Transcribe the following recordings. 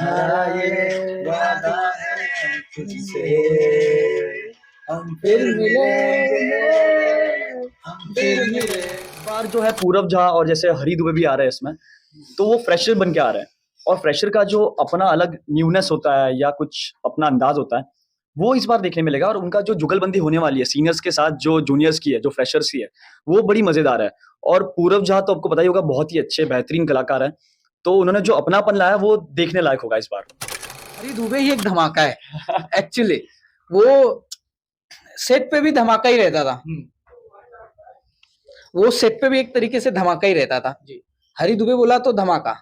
हमारा ये वादा है तुझसे, हम फिर मिलेंगे, हम फिर मिलेंगे। इस बार जो है पूरव झा और जैसे हरी दुबे भी आ रहे हैं इसमें, तो वो फ्रेशर बन के आ रहे हैं और फ्रेशर का जो अपना अलग न्यूनेस होता है या कुछ अपना अंदाज होता है वो इस बार देखने मिलेगा। और उनका जो जुगलबंदी होने वाली है सीनियर्स के साथ जो जूनियर्स की है, जो फ्रेशर्स की है, वो बड़ी मजेदार है। और पूरव झा तो आपको पता ही होगा, बहुत ही अच्छे बेहतरीन कलाकार हैं, तो उन्होंने जो अपनापन लाया वो देखने लायक होगा इस बार। हरी दुबे ही एक धमाका है एक्चुअली। वो सेट पे भी धमाका ही रहता था, वो सेट पे भी एक तरीके से धमाका ही रहता था जी। हरी दुबे बोला तो धमाका।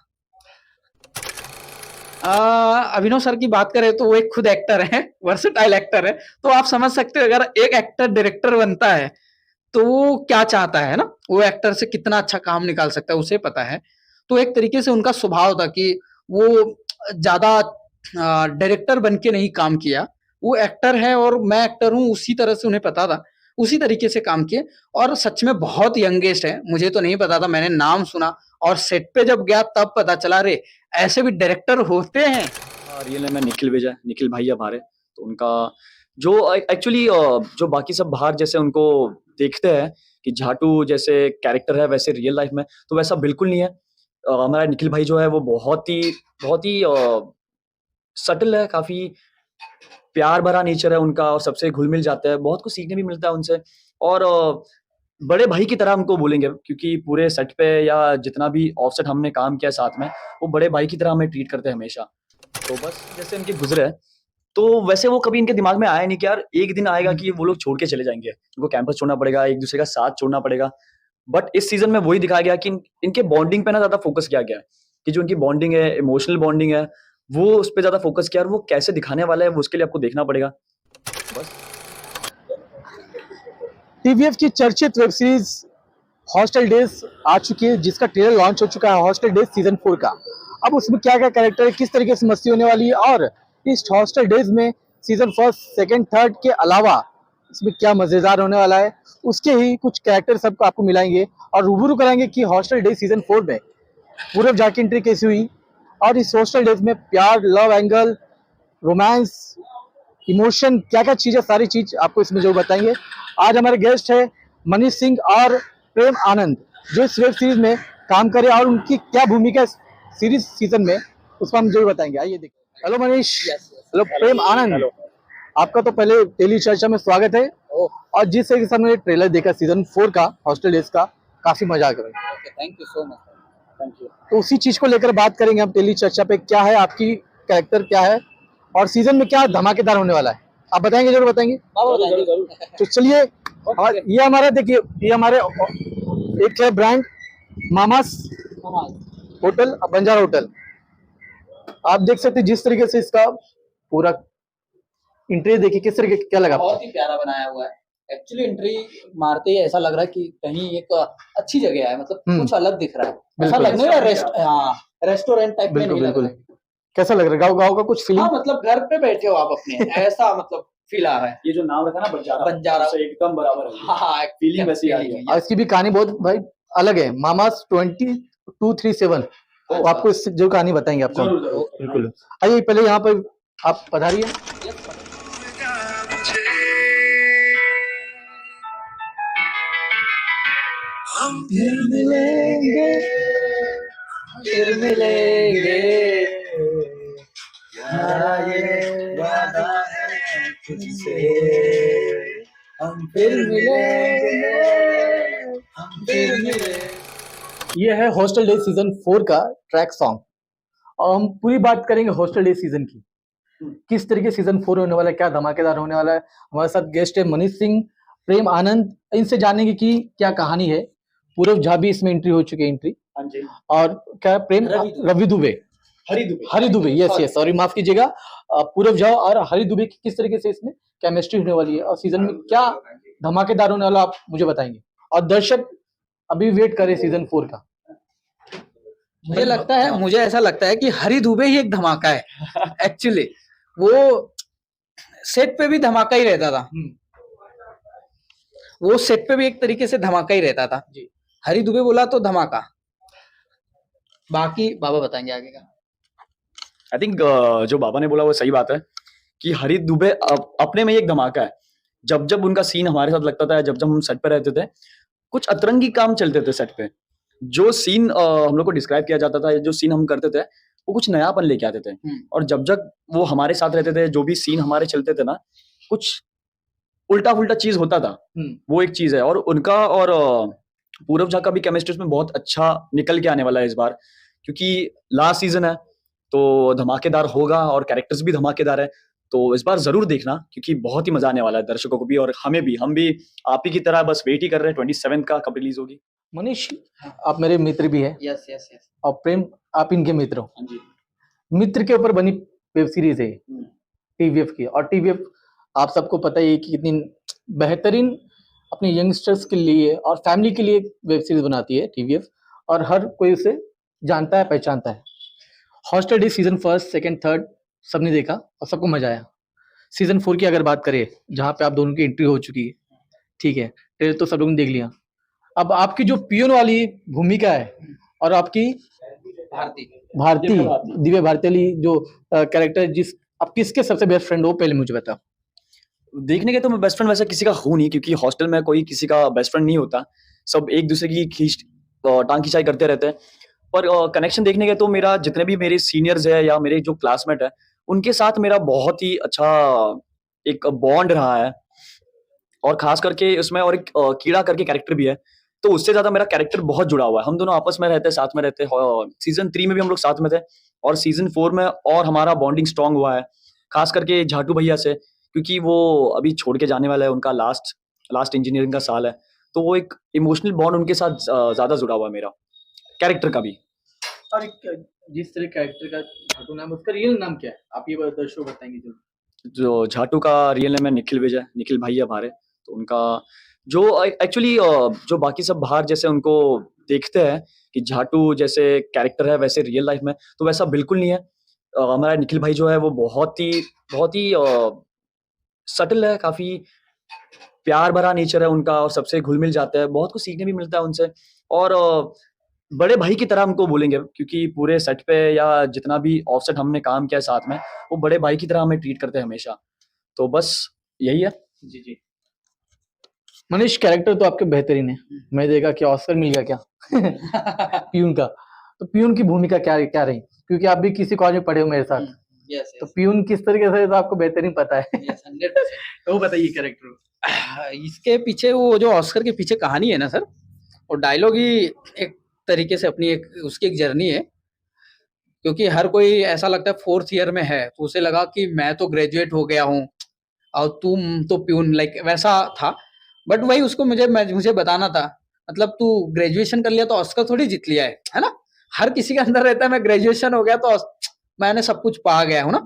अभिनव सर की बात करें तो वो एक खुद एक्टर है, वर्सेटाइल एक्टर है, तो आप समझ सकते हो अगर एक एक्टर डायरेक्टर बनता है तो वो क्या चाहता है ना, वो एक्टर से कितना अच्छा काम निकाल सकता है उसे पता है। तो एक तरीके से उनका स्वभाव था कि वो ज्यादा डायरेक्टर बन के नहीं काम किया, वो एक्टर है और मैं एक्टर हूँ, उसी तरह से उन्हें पता था, उसी तरीके से काम किए। और सच में बहुत यंगेस्ट है, मुझे तो नहीं पता था, मैंने नाम सुना और सेट पे जब गया तब पता चला रे ऐसे भी डायरेक्टर होते हैं। रियल में निखिल विजय, निखिल भाई अब आ रहे, तो उनका जो एक्चुअली जो बाकी सब बाहर जैसे उनको देखते हैं कि झाटू जैसे कैरेक्टर है वैसे रियल लाइफ में तो वैसा बिल्कुल नहीं है। हमारा निखिल भाई जो है वो बहुत ही सटल है, काफी प्यार भरा नेचर है उनका और सबसे घुल मिल जाता है, बहुत कुछ सीखने भी मिलता है उनसे। और बड़े भाई की तरह हमको बोलेंगे क्योंकि पूरे सेट पे या जितना भी ऑफसेट हमने काम किया साथ में, वो बड़े भाई की तरह हमें ट्रीट करते हैं हमेशा। तो बस जैसे इनके गुजरे हैं, तो वैसे वो कभी इनके दिमाग में आया नहीं कि यार एक दिन आएगा कि वो लोग छोड़ के चले जाएंगे, उनको कैंपस छोड़ना पड़ेगा, एक दूसरे का साथ छोड़ना पड़ेगा। बट इस सीजन में वही दिखाया गया कि इनके बॉन्डिंग पे ना ज्यादा फोकस किया गया है कि जो इनकी बॉन्डिंग है, इमोशनल बॉन्डिंग है, वो उस पर ज्यादा फोकस किया और वो कैसे दिखाने वाला है वो उसके लिए आपको देखना पड़ेगा बस। टीवीएफ की चर्चित वेब सीरीज हॉस्टल डेज आ चुकी है, जिसका ट्रेलर लॉन्च हो चुका है, हॉस्टल डेज सीजन 4 का। अब उसमें क्या क्या कैरेक्टर है, किस तरीके से मस्ती होने वाली है, और इस हॉस्टल डेज में सीजन फर्स्ट सेकंड थर्ड के अलावा इसमें क्या मजेदार होने वाला है, उसके ही कुछ कैरेक्टर सबको आपको मिलाएंगे और रूबरू कराएंगे कि हॉस्टल डेज सीजन 4 में पूरब झा की एंट्री कैसी हुई, और इस हॉस्टल डेज में प्यार, लव एंगल, रोमांस, इमोशन, क्या क्या चीजें, सारी चीज आपको इसमें जो बताएंगे। आज हमारे गेस्ट है मनीष सिंह और प्रेम आनंद, जो इस वेब सीरीज में काम करे और उनकी क्या भूमिका सीरीज सीजन में, उसको हम जरूर बताएंगे। आइए देखिए। हेलो मनीष। हेलो प्रेम आनंद। आपका तो पहले टेली चर्चा में स्वागत है। और जिस तरीके से हमने ट्रेलर देखा सीजन 4 का हॉस्टल डेज का, काफी मजा आ गया। Thank you so much. Thank you. तो उसी चीज को लेकर बात करेंगे हम टेली चर्चा पे, क्या है आपकी कैरेक्टर, क्या है और सीजन में क्या धमाकेदार होने वाला है, आप बताएंगे? जरूर बताएंगे। तो चलिए, और ये हमारा देखिए, ये हमारे एक है brand mama's hotel, Banjara hotel. आप देख सकते हैं जिस तरीके से इसका पूरा इंटीरियर देखिए, किस तरीके क्या लगा? बहुत ही प्यारा बनाया हुआ है एक्चुअली। एंट्री मारते ही ऐसा लग रहा है कि कहीं एक अच्छी जगह है, मतलब कुछ अलग दिख रहा है, ऐसा लगने लगा रेस्टोरेंट टाइप में नहीं लग रहा है। कैसा लग रहा है? गाँव गाँव का कुछ फीलिंग? हाँ, मतलब घर पे बैठे हो आप अपने, ऐसा मतलब फील आ रहा है। ये जो नाम रखा ना बंजारा, बंजारा से एकदम बराबर है। हाँ, फीलिंग वैसी आ रही है। और इसकी भी कहानी बहुत भाई अलग है, मामास 2237। तो आपको इससे जो कहानी बताएंगे आपको। बिल्कुल। आइए पहले यहाँ पर आप पधारिए। हम फिर मिलेंगे, फिर मिलेंगे, हमारा ये वादा है तुझसे, हम फिर मिलेंगे, हम फिर मिलेंगे। ये है हॉस्टल डे सीजन 4 का ट्रैक सॉन्ग, और हम पूरी बात करेंगे हॉस्टल डे सीजन की, किस तरीके सीजन 4 होने वाला है, क्या धमाकेदार होने वाला है। हमारे साथ गेस्ट है मनीष सिंह, प्रेम आनंद, इनसे जानेंगे कि क्या कहानी है। पूरब झा भी इसमें एंट्री हो चुकी है, एंट्री। हाँ जी। और क्या प्रेम, रवि दुबे, हरी दुबे, यस यस, सॉरी माफ कीजिएगा। पूरब झा और हरी दुबे की किस तरीके से इसमें केमिस्ट्री होने वाली है और सीजन में क्या धमाकेदार होने वाला, आप मुझे बताएंगे। और दर्शक अभी वेट करे सीजन 4 का। मुझे ऐसा लगता है कि हरी दुबे ही एक धमाका है एक्चुअली। वो सेट पे भी धमाका ही रहता था, वो सेट पे भी एक तरीके से धमाका ही रहता था जी। हरी दुबे बोला तो धमाका। बाकी बाबा बताएंगे आगे का। आई थिंक जो बाबा ने बोला वो सही बात है कि हरीश दुबे अपने में ही एक धमाका है। जब जब उनका सीन हमारे साथ लगता था, जब जब हम सेट पे रहते थे, कुछ अतरंगी काम चलते थे सेट पे। जो सीन हम लोग को डिस्क्राइब किया जाता था, जो सीन हम करते थे, वो कुछ नयापन लेके आते थे। और जब जब वो हमारे साथ रहते थे, जो भी सीन हमारे चलते थे ना, कुछ उल्टा पुल्टा चीज होता था। वो एक चीज है। और उनका और पूरव झा का भी केमिस्ट्री में बहुत अच्छा निकल के आने वाला है इस बार, क्योंकि लास्ट सीजन है तो धमाकेदार होगा और कैरेक्टर्स भी धमाकेदार है। तो इस बार जरूर देखना, क्योंकि बहुत ही मजा आने वाला है दर्शकों को भी और हमें भी। हम भी आप ही की तरह बस वेट ही कर रहे हैं 27 का कब रिलीज होगी। मनीष, आप मेरे मित्र भी हैं यस यस यस। और प्रेम आप इनके मित्र हो। हाँ जी। मित्र के ऊपर बनी वेब सीरीज है टीवीएफ की। और टीवीएफ आप सबको पता ही है कि कितनी बेहतरीन अपने यंगस्टर्स के लिए और फैमिली के लिए वेब सीरीज बनाती है टीवीएफ, और हर कोई उसे जानता है, पहचानता है। हॉस्टल डे सीजन 1, 2, 3 सबने देखा और सबको मजा आया। सीजन 4 की अगर बात करें, जहाँ पे आप दोनों की एंट्री हो चुकी है, ठीक है, ट्रेलर तो सब लोगों ने देख लिया। अब आपकी जो पियोन वाली भूमिका है और आपकी भारती दिव्या भारती वाली जो कैरेक्टर, जिस आप किसके सबसे बेस्ट फ्रेंड हो, पहले मुझे बताओ। देखने के तो मैं बेस्ट फ्रेंड वैसा किसी का हूं नहीं, क्योंकि हॉस्टल में कोई किसी का बेस्ट फ्रेंड नहीं होता। सब एक दूसरे की टांग खिंचाई करते रहते हैं। पर कनेक्शन देखने के तो मेरा जितने भी मेरे सीनियर्स है या मेरे जो क्लासमेट है, उनके साथ मेरा बहुत ही अच्छा एक बॉन्ड रहा है। और खास करके उसमें और एक कीड़ा करके कैरेक्टर भी है, तो उससे ज्यादा मेरा कैरेक्टर बहुत जुड़ा हुआ है। हम दोनों आपस में रहते हैं, साथ में रहते हैं। सीजन 3 में भी हम लोग साथ में थे और सीजन 4 में और हमारा बॉन्डिंग स्ट्रांग हुआ है, खास करके झाटू भैया से, क्योंकि वो अभी छोड़ के जाने वाला है। उनका लास्ट इंजीनियरिंग का साल है, तो वो एक इमोशनल बॉन्ड उनके साथ ज्यादा जुड़ा हुआ है मेरा, कैरेक्टर का भी। और एक जिस तरह कैरेक्टर का झाटू नाम, उसका रियल नाम क्या है, आप ये दर्शकों को बताएंगे जो जो झाटू का रियल नेम है निखिल विजय, निखिल भाई है हमारे। तो उनका जो एक्चुअली जो बाकी सब बाहर जैसे उनको देखते हैं कि झाटू जैसे कैरेक्टर है वैसे रियल लाइफ में, तो वैसा बिल्कुल नहीं है। हमारा निखिल भाई जो है वो बहुत ही सटल है, काफी प्यार भरा नेचर है उनका और सबसे घुल मिल जाता है। बहुत कुछ सीखने भी मिलता है उनसे। और बड़े भाई की तरह हमको बोलेंगे, क्योंकि पूरे सेट पे या जितना भी ऑफसेट हमने काम किया साथ में, वो बड़े भाई की तरह हमें ट्रीट करते हैं हमेशा। तो बस यही है। जी जी। मनीष, कैरेक्टर तो आपके बेहतरीन है। मैं देखा कि ऑस्कर मिल गया क्या पियून का। तो पियून की भूमिका क्या क्या रही, क्योंकि आप भी किसी कॉलेज में पढ़े हो मेरे साथ। यस तो पियून किस तरीके से, तो आपको बेहतरीन पता है। यस 100%। तो वो बताइए कैरेक्टर। इसके पीछे वो जो ऑस्कर के पीछे कहानी है ना सर, और डायलॉग ही एक तरीके से अपनी एक उसकी एक जर्नी है। क्योंकि हर कोई ऐसा लगता है 4th ईयर में है तो उसे लगा कि मैं तो ग्रेजुएट हो गया हूँ और तुम तो प्यून, लाइक वैसा था। बट वही उसको मुझे बताना था, मतलब तू ग्रेजुएशन कर लिया तो ऑस्कर थोड़ी जीत लिया है ना। हर किसी के अंदर रहता है मैं ग्रेजुएशन हो गया तो मैंने सब कुछ पा गया हूँ ना।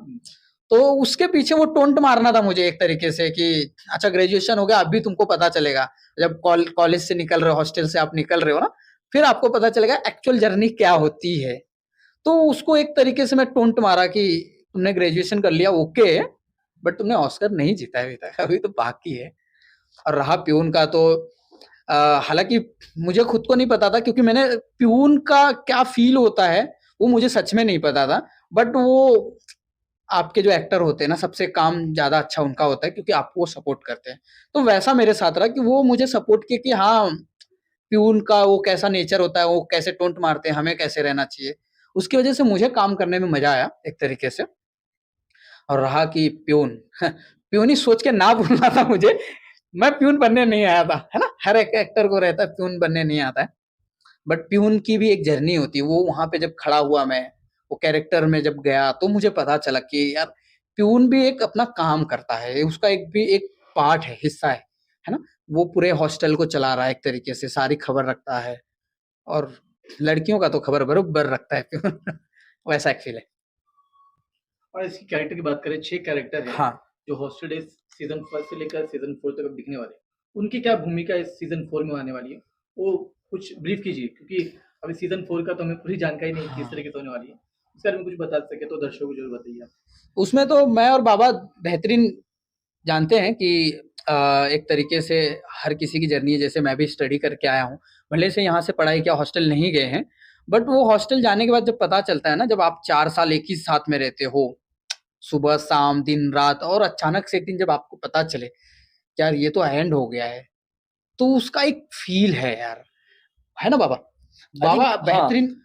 तो उसके पीछे वो टोंट मारना था मुझे एक तरीके से कि अच्छा ग्रेजुएशन हो गया, अभी तुमको पता चलेगा जब कॉलेज से निकल रहे हो, हॉस्टल से आप निकल रहे हो ना, फिर आपको पता चलेगा एक्चुअल जर्नी क्या होती है। तो उसको एक तरीके से मैं टोंट मारा कि तुमने ग्रेजुएशन कर लिया ओके, बट तुमने ऑस्कर नहीं जीता है अभी तक, अभी तो बाकी है। और रहा प्यून का तो हालांकि मुझे खुद को नहीं पता था, क्योंकि मैंने प्यून का क्या फील होता है वो मुझे सच में नहीं पता था। बट वो आपके जो एक्टर होते हैं ना, सबसे काम ज्यादा अच्छा उनका होता है क्योंकि आपको वो सपोर्ट करते हैं। तो वैसा मेरे साथ रहा कि वो मुझे सपोर्ट किए कि हाँ प्यून का वो कैसा नेचर होता है, वो कैसे टोंट मारते हैं, हमें कैसे रहना चाहिए। उसकी वजह से मुझे काम करने में मजा आया एक तरीके से। और रहा कि प्यून प्यून ही सोच के ना बोलना था मुझे, मैं प्यून बनने नहीं आया था, है ना। हर एक एक्टर को रहता है प्यून बनने नहीं आता है, बट प्यून की भी एक जर्नी होती है। वो वहां पे जब खड़ा हुआ मैं वो कैरेक्टर में जब गया तो मुझे पता चला कि यार प्यून भी एक अपना काम करता है, उसका एक पार्ट है, हिस्सा है ना। वो पूरे हॉस्टल को चला रहा है एक तरीके से, सारी खबर रखता है और लड़कियों का तो खबर बरोबर रखता है प्यून वैसा एक फील है। और इसकी कैरेक्टर की बात करें, 6 कैरेक्टर है हाँ जो हॉस्टल डेज सीजन 1 से लेकर सीजन 4 तक अब दिखने वाले हैं। उनकी क्या भूमिका इस सीजन 4 में आने वाली है, वो कुछ ब्रीफ कीजिए, क्योंकि अभी सीजन 4 का तो हमें पूरी जानकारी नहीं किस तरीके से होने वाली है। इस बारे में कुछ बता सके तो दर्शकों को जरूर बताइए आप। उसमें तो मैं और बाबा बेहतरीन जानते हैं कि एक तरीके से हर किसी की जर्नी है। जैसे मैं भी स्टडी करके आया हूँ, भले से यहाँ से पढ़ाई किया, हॉस्टल नहीं गए हैं, बट वो हॉस्टल जाने के बाद जब पता चलता है ना, जब आप 4 साल एक ही साथ में रहते हो, सुबह, शाम, दिन, रात, और अचानक से एक दिन जब आपको पता चले कि यार ये तो एंड हो गया है, तो उसका एक फ़ील है यार, है ना बाबा? आई बाबा थिंक हाँ, बेहतरीन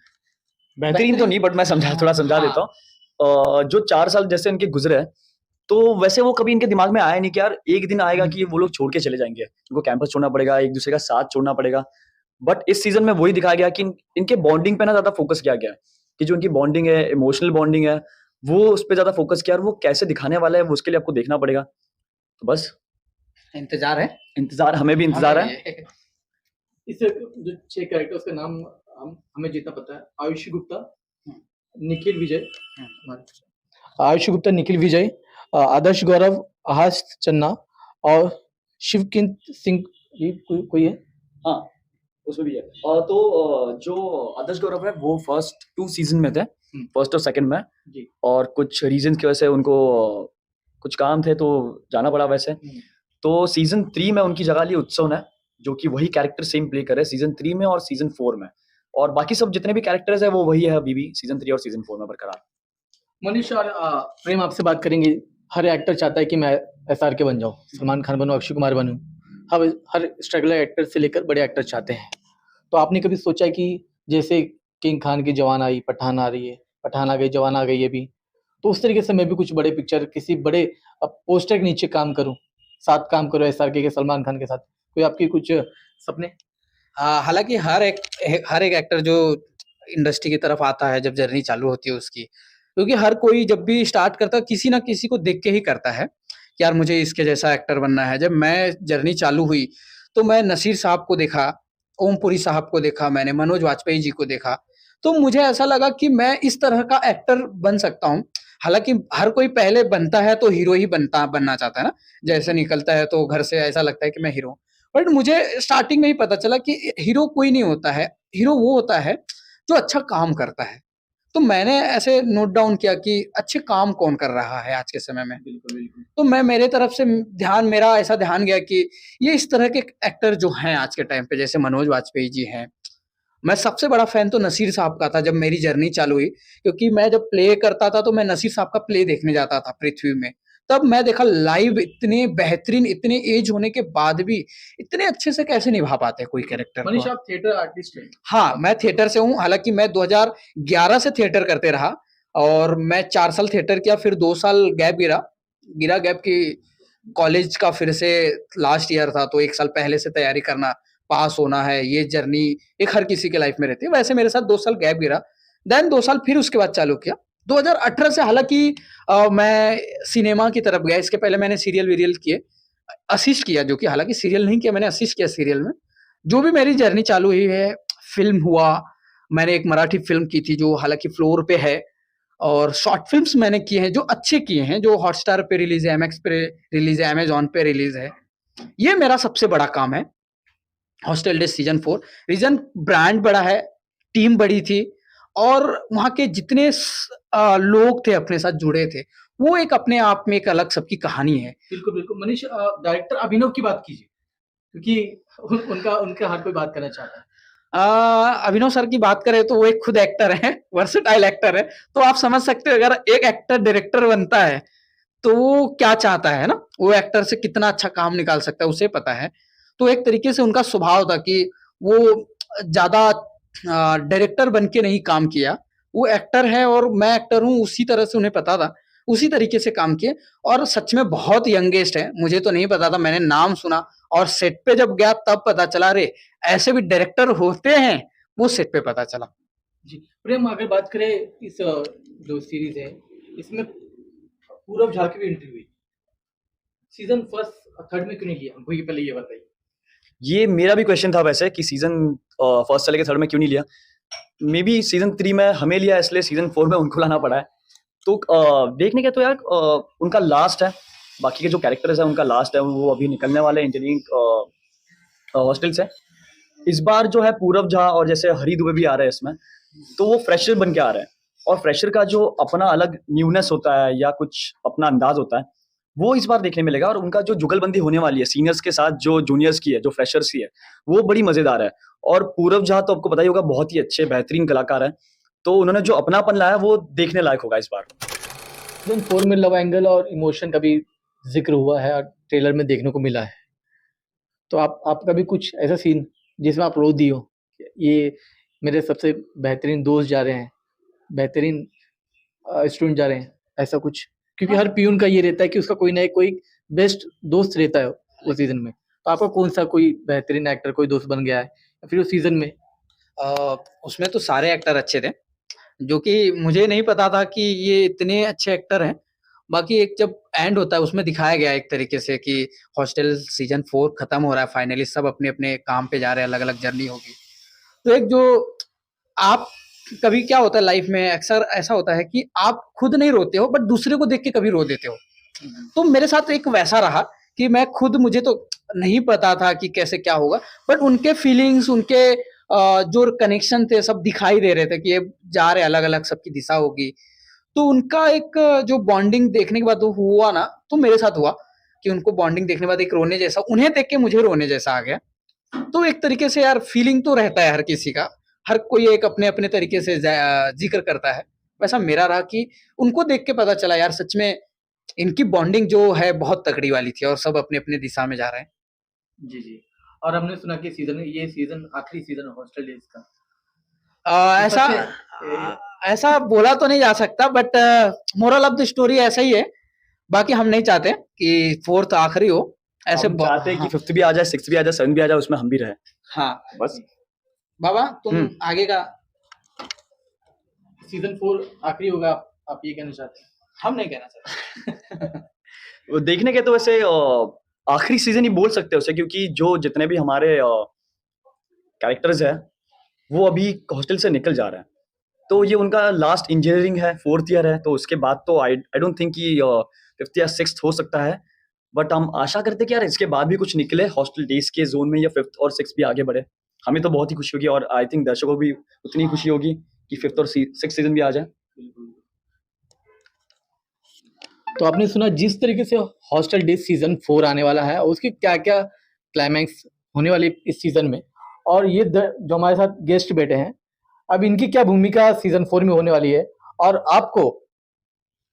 बेहतरीन तो नहीं, बट मैं थोड़ा समझा हाँ, देता हूँ। जो 4 साल जैसे इनके गुज़रे हैं, तो वैसे वो कभी इनके दिमाग में आया नहीं कि यार एक दिन आएगा कि वो लोग छोड़ के चले जाएँगे। उनको कैंपस छोड़ना पड़ेगा, एक-दूसरे का साथ छोड़ना पड़ेगा। बट इस सीज़न में वही दिखाया गया कि इनके बॉन्डिंग पे ना ज़्यादा फ़ोकस किया गया है, कि जो इनकी बॉन्डिंग है, इमोशनल बॉन्डिंग है, वो उस पे ज़्यादा फ़ोकस किया, और वो कैसे दिखाने वाला है, वो उसके लिए आपको देखना पड़ेगा। तो बस इंतज़ार है। इंतज़ार, हमें भी इंतज़ार है। हमें ये इस जो 6 कैरेक्टर्स का नाम हमें जितना पता है, आयुषी गुप्ता, हुँ, निखिल विजय, हुँ। आयुषी गुप्ता, निखिल विजय, आदर्श गौरव, आहास चन्ना और शिवकिंत सिंह, ये कोई है? हाँ, उसमें भी है। तो जो आदर्श गौरव है वो फर्स्ट 2 सीज़न में थे, फर्स्ट और सेकंड में, जी। और कुछ रीज़न्स की वजह से उनको कुछ काम थे तो जाना पड़ा वैसे। तो सीज़न 3 में उनकी जगह ली उत्सव ने, जो कि वही कैरेक्टर सेम प्ले कर रहे हैं सीज़न 3 में और सीज़न 4 में। और बाकी सब जितने भी कैरेक्टर्स हैं वो वही है अभी भी सीज़न 3 और सीज़न 4 में बरकरार। मनीष और प्रेम आपसे बात करेंगे। हर एक्टर चाहता है कि मैं एसआरके बन जाऊं, सलमान खान बनूं, अक्षय कुमार बनूं। हर स्ट्रगलर एक्टर से लेकर बड़े एक्टर चाहते हैं। तो आपने कभी सोचा कि जैसे किंग खान की जवान आई, पठान आ रही है, पठान आ गई, जवान आ गई है भी, तो उस तरीके से मैं भी कुछ बड़े पिक्चर किसी बड़े पोस्टर के नीचे काम करूं, साथ काम करूं एसआरके के सलमान खान के साथ। कोई आपकी कुछ सपने? हालाँकि हर एक एक्टर जो इंडस्ट्री की तरफ आता है, जब जर्नी चालू होती है उसकी, क्योंकि हर कोई जब भी स्टार्ट करता है, किसी न किसी को देख के ही करता है, कि यार मुझे इसके जैसा एक्टर बनना है। जब मैं जर्नी चालू हुई, तो मैं नसीर साहब को देखा, ओम पुरी साहब को देखा मैंने, मनोज वाजपेयी जी को देखा, तो मुझे ऐसा लगा कि मैं इस तरह का एक्टर बन सकता हूँ। हालाँकि हर कोई पहले बनता है तो हीरो ही बनना चाहता है ना, जैसे निकलता है तो घर से ऐसा लगता है कि मैं हीरो हूँ। बट मुझे स्टार्टिंग में ही पता चला कि हीरो कोई नहीं होता है, हीरो वो होता है जो अच्छा काम करता है। तो मैंने ऐसे नोट डाउन किया कि अच्छे काम कौन कर रहा है आज के समय में। बिल्कुल, बिल्कुल। तो मैं मेरे तरफ से मेरा ऐसा ध्यान गया कि ये इस तरह के एक्टर जो हैं आज के टाइम पे, जैसे मनोज वाजपेयी जी हैं। मैं सबसे बड़ा फ़ैन तो नसीर साहब का था जब मेरी जर्नी चालू हुई, क्योंकि मैं जब प्ले करता था तो मैं नसीर साहब का प्ले देखने जाता था पृथ्वी में। तब मैं देखा लाइव इतने बेहतरीन, इतने ऐज होने के बाद भी इतने अच्छे से कैसे निभा पाते हैं कोई कैरेक्टर को। मनीष, आप थिएटर आर्टिस्ट हैं। हाँ, मैं थिएटर से हूँ, हालाँकि मैं 2011 से थिएटर करते रहा, और मैं 4 साल थिएटर किया, फिर 2 साल गैप गिरा गैप कि कॉलेज का फिर से लास्ट ईयर था, तो 1 साल पहले से तैयारी करना, पास होना है, ये जर्नी एक हर किसी के लाइफ में रहती है। वैसे मेरे साथ 2 साल गैप गिरा, देन 2 साल फिर उसके बाद चालू किया। 2018 से हालाँकि मैं सिनेमा की तरफ गया, इसके पहले मैंने सीरियल-वीरियल किए, असिस्ट किया, जो कि हालाँकि सीरियल नहीं किया, मैंने असिस्ट किया सीरियल में। जो भी मेरी जर्नी चालू हुई है, फ़िल्म हुआ, मैंने एक मराठी फ़िल्म की थी जो हालाँकि फ्लोर पे है, और शॉर्ट फ़िल्म्स मैंने किए हैं जो अच्छे किए हैं, जो हॉटस्टार पे रिलीज़ है, एमएक्स पे रिलीज़ है, अमेज़न पे रिलीज़ है। ये मेरा सबसे बड़ा काम है, hostel days season 4। Reason brand बड़ा है, टीम बड़ी थी, और वहाँ के जितने लोग थे अपने साथ जुड़े थे, वो एक अपने आप में एक अलग सबकी कहानी है। बिल्कुल, बिल्कुल। मनीष, डायरेक्टर अभिनव की बात कीजिए, क्योंकि उनका उनका हर कोई बात करना चाहता है। अभिनव सर की बात करें तो वो एक खुद एक्टर हैं, वर्सेटाइल एक्टर है, तो आप समझ सकते हो अगर एक एक्टर डायरेक्टर बनता है, तो वो क्या चाहता है ना? वो एक्टर से कितना अच्छा काम निकाल सकता है, उसे पता है। तो एक तरीके से उनका स्वभाव था कि वो ज़्यादा डायरेक्टर बन के नहीं काम किया, वो एक्टर है और मैं एक्टर हूँ, उसी तरह से उन्हें पता था, उसी तरीके से काम किए, और सच में बहुत यंगेस्ट है, मुझे तो नहीं पता था, मैंने नाम सुना और सेट पे जब गया तब पता चला, अरे! ऐसे भी डायरेक्टर होते हैं, वो सेट पे पता चला। जी, प्रेम, अगर बात करें इस जो सीरीज़ है, इसमें पूरब झा की भी एंट्री हुई। सीज़न फर्स्ट 3rd में क्यों नहीं लिया? हमको ये पहले ये बताइए। ये मेरा भी क्वेश्चन था वैसे कि सीज़न फर्स्ट से लेके थर्ड में क्यों नहीं लिया? मेबी सीज़न 3 में हमें लिया इसलिए सीज़न 4 में उनको लाना पड़ा है। तो देखने के तो यार उनका लास्ट है, बाकी के जो कैरेक्टर्स हैं उनका लास्ट है, वो अभी निकलने वाले हैं इंजीनियरिंग हॉस्टल से। इस बार जो है पूरब झा और जैसे हरी दुबे भी आ रहे हैं इसमें, तो वो फ्रेशर बन के आ रहे हैं, और फ्रेशर का जो अपना अलग न्यूनेस होता है या कुछ अपना अंदाज होता है, वो इस बार देखने मिलेगा। और उनका जो जुगलबंदी होने वाली है सीनियर्स के साथ, जो जूनियर्स की है, जो फ्रेशर्स की है, वो बड़ी मजेदार है। और पूरव झा तो आपको पता ही होगा, बहुत ही अच्छे बेहतरीन कलाकार हैं, तो उन्होंने जो अपनापन लाया वो देखने लायक होगा इस बार। सीजन 4 में लव एंगल और इमोशन का भी जिक्र हुआ है और ट्रेलर में देखने को मिला है। तो आपका भी कुछ ऐसा सीन जिसमें आप रो दिए हो, ये मेरे सबसे बेहतरीन दोस्त जा रहे हैं, बेहतरीन स्टूडेंट जा रहे हैं, ऐसा कुछ? क्योंकि हर पियून का ये रहता है कि उसका कोई ना कोई बेस्ट दोस्त रहता है उस सीजन में। तो आपका कौन सा कोई बेहतरीन एक्टर कोई दोस्त बन गया है या फिर उस सीजन में? उसमें तो सारे एक्टर अच्छे थे, जो कि मुझे नहीं पता था कि ये इतने अच्छे एक्टर हैं। बाकी एक जब एंड होता है उसमें दिखाया गया एक तरीके से कि हॉस्टल सीजन 4 खत्म हो रहा है, फाइनली सब अपने-अपने काम पे जा रहे हैं, अलग-अलग जर्नी होगी। तो एक जो आप कभी क्या होता है लाइफ में, अक्सर ऐसा होता है कि आप खुद नहीं रोते हो बट दूसरे को देख के कभी रो देते हो। तो मेरे साथ एक वैसा रहा कि मैं खुद, मुझे तो नहीं पता था कि कैसे क्या होगा, बट उनके फीलिंग्स, उनके जो कनेक्शन थे सब दिखाई दे रहे थे कि ये जा रहे अलग-अलग, सबकी दिशा होगी। तो उनका एक जो बॉन्डिंग देखने के बाद वो हुआ ना, तो मेरे साथ हुआ कि उनको बॉन्डिंग देखने के बाद एक रोने जैसा, उन्हें देख के मुझे रोने जैसा आ गया। तो एक तरीके से यार फीलिंग तो रहता है हर किसी का, हर कोई एक अपने-अपने तरीके से ज़िक्र करता है। वैसा मेरा रहा कि उनको देख के पता चला यार सच में इनकी बॉन्डिंग जो है बहुत तगड़ी वाली थी और सब अपने-अपने दिशा में जा रहे हैं। जी, जी। और हमने सुना कि ये सीज़न आखिरी सीज़न है हॉस्टल डेज़ का। ऐसा ऐसा बोला तो नहीं जा सकता but moral of the story ऐसा ही है। बाकी हम नहीं चाहते कि 4th आखिरी हो। ऐसे हम चाहते हैं कि हाँ, 5th भी आ जाए, 6th भी आ जाए, 7th भी आ जाए, उसमें हम भी रहें हाँ। बस। बाबा तुम हुँ। आगे का सीज़न 4 आखिरी होगा, आप ये कहना चाहते हैं? हम नहीं कहना चाहते। वो देखने के तो वैसे आखिरी सीजन ही बोल सकते हैं उसे, क्योंकि जो जितने भी हमारे कैरेक्टर्स हैं वो अभी हॉस्टल से निकल जा रहे हैं, तो ये उनका लास्ट इंजीनियरिंग है, 4th ईयर है, तो उसके बाद तो आई डोंट थिंक कि 5th या 6th हो सकता है। बट हम आशा करते हैं कि यार इसके बाद भी कुछ निकले हॉस्टल डेज के जोन में, या 5th और 6th भी आगे बढ़े। हमें तो बहुत ही खुशी होगी और आई थिंक दर्शकों को भी उतनी खुशी होगी कि 5th और 6th सीजन भी आ जाए। तो आपने सुना जिस तरीके से हॉस्टल डेज़ सीज़न 4 आने वाला है और उसके क्या-क्या क्लाइमैक्स होने वाली इस सीज़न में, और ये जो हमारे साथ गेस्ट बैठे हैं, अब इनकी क्या भूमिका सीज़न 4 में होने वाली है और आपको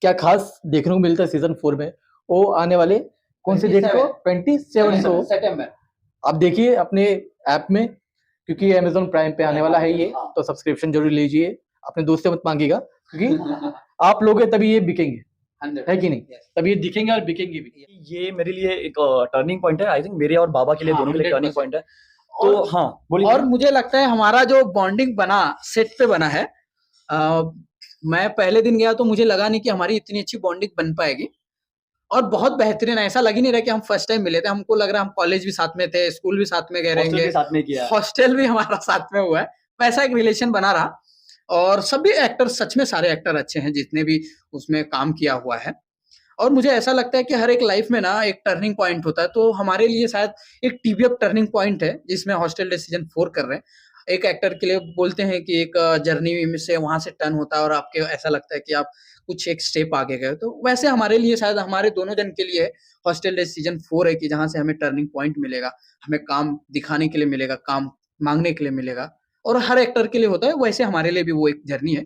क्या खास देखने को मिलता है सीज़न 4 में, वो आने वाले कौन से डेट को? 27 को सितंबर। आप देखिए अपने ऐप में, क्योंकि अमेज़न प्राइम पे आने वाला है ये, तो सब्सक्रिप्शन ज़रूर लीजिए। अपने दोस्त से मत माँगिएगा, क्योंकि आप लोगे तभी ये बिकेंगे, है कि नहीं? तभी ये दिखेंगे और बिकेंगे भी। ये मेरे लिए एक टर्निंग पॉइंट है, आई थिंक मेरे और बाबा के लिए, हाँ, दोनों के लिए टर्निंग 100%। पॉइंट है। तो और हाँ, बोलिए। और मुझे लगता है हमारा जो बॉन्डिंग बना सेट पे बना है, मैं पहले दिन गया तो मुझे लगा नहीं कि हमारी इतनी अच्छी बॉन्डिंग बन पाएगी और बहुत बेहतरीन है। ऐसा लग ही नहीं रहा कि हम फर्स्ट टाइम मिले थे, हमको लग रहा है हम कॉलेज भी साथ में थे, स्कूल भी साथ में गए हॉस्टल रहेंगे, के साथ में किया है। हॉस्टल भी हमारा साथ में हुआ है, वैसा एक रिलेशन बना रहा। और सभी एक्टर, सच में सारे एक्टर अच्छे हैं जितने भी उसमें काम किया हुआ है। और मुझे ऐसा लगता है कि हर एक लाइफ में ना एक टर्निंग पॉइंट होता है, तो हमारे लिए शायद एक टीवीएफ टर्निंग पॉइंट है जिसमें हॉस्टल डे सीजन 4 कर रहे हैं। एक एक्टर के लिए बोलते हैं कि एक जर्नी में से वहां से टर्न होता है और आपके ऐसा लगता है कि आप कुछ एक स्टेप आगे गए, तो वैसे हमारे लिए शायद हमारे दोनों जन के लिए हॉस्टल डे सीजन 4 है कि जहां से हमें टर्निंग पॉइंट मिलेगा, हमें काम दिखाने के लिए मिलेगा, काम मांगने के लिए मिलेगा। और हर एक्टर के लिए होता है, वैसे हमारे लिए भी वो एक जर्नी है।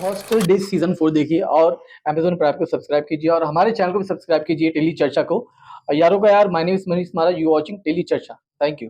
हॉस्टल डेज़ सीज़न 4 देखिए और अमेज़न प्राइम को सब्सक्राइब कीजिए और हमारे चैनल को भी सब्सक्राइब कीजिए, टेली चर्चा को। यारों का यार, माय नेम इज़ मनीष मारा, यू वाचिंग टेली चर्चा। Thank you.